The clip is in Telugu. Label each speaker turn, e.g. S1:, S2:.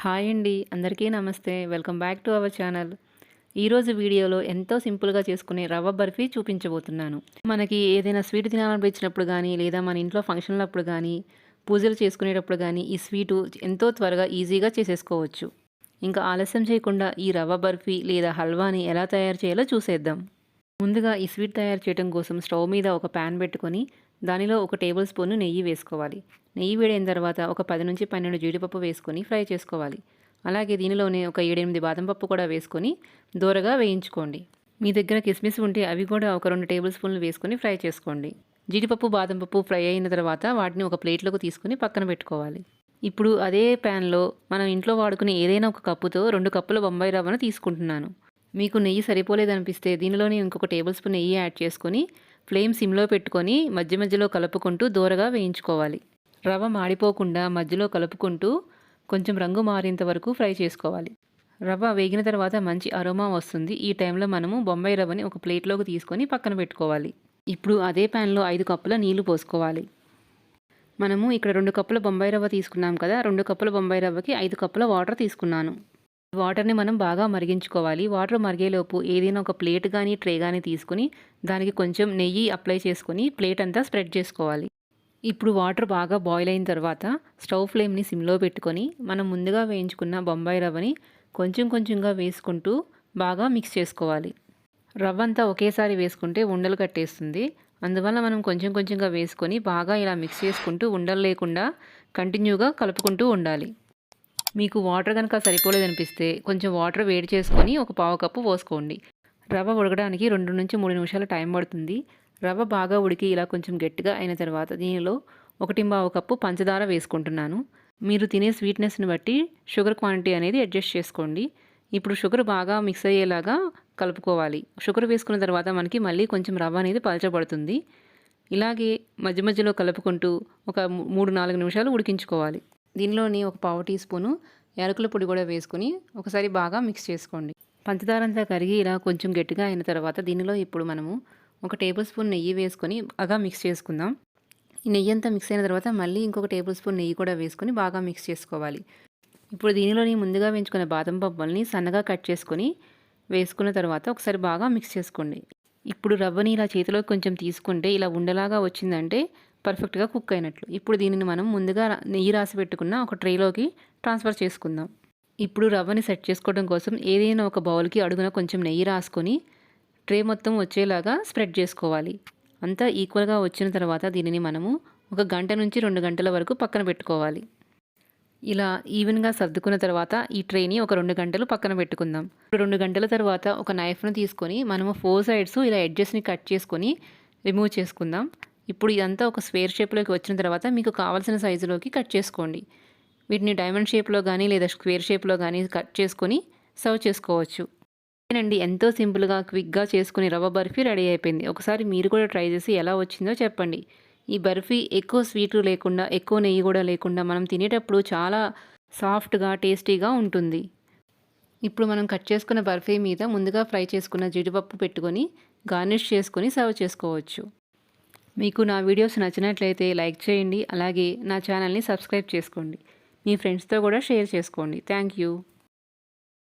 S1: హాయ్ అండి, అందరికీ నమస్తే. Welcome back to our channel. ఈరోజు వీడియోలో ఎంతో సింపుల్గా చేసుకునే రవ్వ బర్ఫీ చూపించబోతున్నాను. మనకి ఏదైనా స్వీట్ తినాలనిపించినప్పుడు కానీ, లేదా మన ఇంట్లో ఫంక్షన్లప్పుడు కానీ, పూజలు చేసుకునేటప్పుడు కానీ ఈ స్వీటు ఎంతో త్వరగా ఈజీగా చేసేసుకోవచ్చు. ఇంకా ఆలస్యం చేయకుండా ఈ రవ్వ బర్ఫీ లేదా హల్వాని ఎలా తయారు చేయాలో చూసేద్దాం. ముందుగా ఈ స్వీట్ తయారు చేయడం కోసం స్టవ్ మీద ఒక ప్యాన్ పెట్టుకొని దానిలో ఒక టేబుల్ స్పూన్ నెయ్యి వేసుకోవాలి. నెయ్యి వేడైన తర్వాత ఒక 10 నుంచి 12 జీడిపప్పు వేసుకొని ఫ్రై చేసుకోవాలి. అలాగే దీనిలోనే ఒక 7-8 బాదం పప్పు కూడా వేసుకొని దోరగా వేయించుకోండి. మీ దగ్గర కిస్మిస్ ఉంటే అవి కూడా ఒక 2 టేబుల్ స్పూన్లు వేసుకొని ఫ్రై చేసుకోండి. జీడిపప్పు బాదం పప్పు ఫ్రై అయిన తర్వాత వాటిని ఒక ప్లేట్లోకి తీసుకుని పక్కన పెట్టుకోవాలి. ఇప్పుడు అదే ప్యాన్లో మనం ఇంట్లో వాడుకునే ఏదైనా ఒక కప్పుతో 2 కప్పుల బొంబాయి రవ్వను తీసుకుంటున్నాను. మీకు నెయ్యి సరిపోలేదనిపిస్తే దీనిలోనే ఇంకొక టేబుల్ స్పూన్ నెయ్యి యాడ్ చేసుకొని ఫ్లేమ్ సిమ్లో పెట్టుకొని మధ్య మధ్యలో కలుపుకుంటూ దోరగా వేయించుకోవాలి. రవ్వ మాడిపోకుండా మధ్యలో కలుపుకుంటూ కొంచెం రంగు మారేంత వరకు ఫ్రై చేసుకోవాలి. రవ్వ వేగిన తర్వాత మంచి అరోమా వస్తుంది. ఈ టైంలో మనము బొంబాయి రవ్వని ఒక ప్లేట్లోకి తీసుకొని పక్కన పెట్టుకోవాలి. ఇప్పుడు అదే ప్యాన్లో 5 కప్పుల నీళ్లు పోసుకోవాలి. మనము ఇక్కడ 2 కప్పుల బొంబాయి రవ్వ తీసుకున్నాం కదా, 2 కప్పుల బొంబాయి రవ్వకి 5 కప్పుల వాటర్ తీసుకున్నాను. వాటర్ని మనం బాగా మరిగించుకోవాలి. వాటర్ మరిగేలోపు ఏదైనా ఒక ప్లేట్ కానీ ట్రే కానీ తీసుకుని దానికి కొంచెం నెయ్యి అప్లై చేసుకొని ప్లేట్ అంతా స్ప్రెడ్ చేసుకోవాలి. ఇప్పుడు వాటర్ బాగా బాయిల్ అయిన తర్వాత స్టవ్ ఫ్లేమ్ని సిమ్లో పెట్టుకొని మనం ముందుగా వేయించుకున్న బొంబాయి రవ్వని కొంచెం కొంచెంగా వేసుకుంటూ బాగా మిక్స్ చేసుకోవాలి. రవ్వ అంతా ఒకేసారి వేసుకుంటే ఉండలు కట్టేస్తుంది. అందువల్ల మనం కొంచెం కొంచెంగా వేసుకొని బాగా ఇలా మిక్స్ చేసుకుంటూ ఉండలు లేకుండా కంటిన్యూగా కలుపుకుంటూ ఉండాలి. మీకు వాటర్ కనుక సరిపోలేదనిపిస్తే కొంచెం వాటర్ వేడి చేసుకొని ఒక పావు కప్పు పోసుకోండి. రవ్వ ఉడకడానికి 2 నుంచి 3 నిమిషాలు టైం పడుతుంది. రవ్వ బాగా ఉడికి ఇలా కొంచెం గట్టిగా అయిన తర్వాత దీనిలో 1.5 కప్పు పంచదార వేసుకుంటున్నాను. మీరు తినే స్వీట్నెస్ని బట్టి షుగర్ క్వాంటిటీ అనేది అడ్జస్ట్ చేసుకోండి. ఇప్పుడు షుగర్ బాగా మిక్స్ అయ్యేలాగా కలుపుకోవాలి. షుగర్ వేసుకున్న తర్వాత మనకి మళ్ళీ కొంచెం రవ్వ అనేది పలచబడుతుంది. ఇలాగే మధ్య మధ్యలో కలుపుకుంటూ ఒక 3-4 నిమిషాలు ఉడికించుకోవాలి. దీనిలోని ఒక పావు టీ స్పూను యాలకుల పొడి కూడా వేసుకొని ఒకసారి బాగా మిక్స్ చేసుకోండి. పంచదార అంతా కరిగి ఇలా కొంచెం గట్టిగా అయిన తర్వాత దీనిలో ఇప్పుడు మనము ఒక టేబుల్ స్పూన్ నెయ్యి వేసుకొని బాగా మిక్స్ చేసుకుందాం. ఈ నెయ్యి అంతా మిక్స్ అయిన తర్వాత మళ్ళీ ఇంకొక టేబుల్ స్పూన్ నెయ్యి కూడా వేసుకొని బాగా మిక్స్ చేసుకోవాలి. ఇప్పుడు దీనిలోని ముందుగా వేయించుకున్న బాదం పప్పుల్ని సన్నగా కట్ చేసుకొని వేసుకున్న తర్వాత ఒకసారి బాగా మిక్స్ చేసుకోండి. ఇప్పుడు రవ్వని ఇలా చేతిలోకి కొంచెం తీసుకుంటే ఇలా ఉండలాగా వచ్చిందంటే పర్ఫెక్ట్గా కుక్ అయినట్లు. ఇప్పుడు దీనిని మనం ముందుగా నెయ్యి రాసి పెట్టుకున్న ఒక ట్రేలోకి ట్రాన్స్ఫర్ చేసుకుందాం. ఇప్పుడు రవ్వని సెట్ చేసుకోవడం కోసం ఏదైనా ఒక బౌల్కి అడుగున కొంచెం నెయ్యి రాసుకొని ట్రే మొత్తం వచ్చేలాగా స్ప్రెడ్ చేసుకోవాలి. అంతా ఈక్వల్గా వచ్చిన తర్వాత దీనిని మనము 1 గంట నుంచి 2 గంటల వరకు పక్కన పెట్టుకోవాలి. ఇలా ఈవెన్గా సర్దుకున్న తర్వాత ఈ ట్రేని ఒక 2 గంటలు పక్కన పెట్టుకుందాం. 2 గంటల తర్వాత ఒక నైఫ్ను తీసుకొని మనము 4 సైడ్స్ ఇలా ఎడ్జెస్ని కట్ చేసుకొని రిమూవ్ చేసుకుందాం. ఇప్పుడు ఇదంతా ఒక స్క్వేర్ షేప్లోకి వచ్చిన తర్వాత మీకు కావాల్సిన సైజులోకి కట్ చేసుకోండి. వీటిని డైమండ్ షేప్లో కానీ లేదా స్క్వేర్ షేప్లో కానీ కట్ చేసుకొని సర్వ్ చేసుకోవచ్చు. అండి, ఎంతో సింపుల్గా క్విక్గా చేసుకుని రవ్వ బర్ఫీ రెడీ అయిపోయింది. ఒకసారి మీరు కూడా ట్రై చేసి ఎలా వచ్చిందో చెప్పండి. ఈ బర్ఫీ ఎక్కువ స్వీటు లేకుండా ఎక్కువ నెయ్యి కూడా లేకుండా మనం తినేటప్పుడు చాలా సాఫ్ట్గా టేస్టీగా ఉంటుంది. ఇప్పుడు మనం కట్ చేసుకున్న బర్ఫీ మీద ముందుగా ఫ్రై చేసుకున్న జీడిపప్పు పెట్టుకొని గార్నిష్ చేసుకొని సర్వ్ చేసుకోవచ్చు. మీకు నా వీడియోస్ నచ్చినట్లయితే లైక్ చేయండి. అలాగే నా ఛానల్ని సబ్స్క్రైబ్ చేసుకోండి. మీ ఫ్రెండ్స్తో కూడా షేర్ చేసుకోండి. Thank you.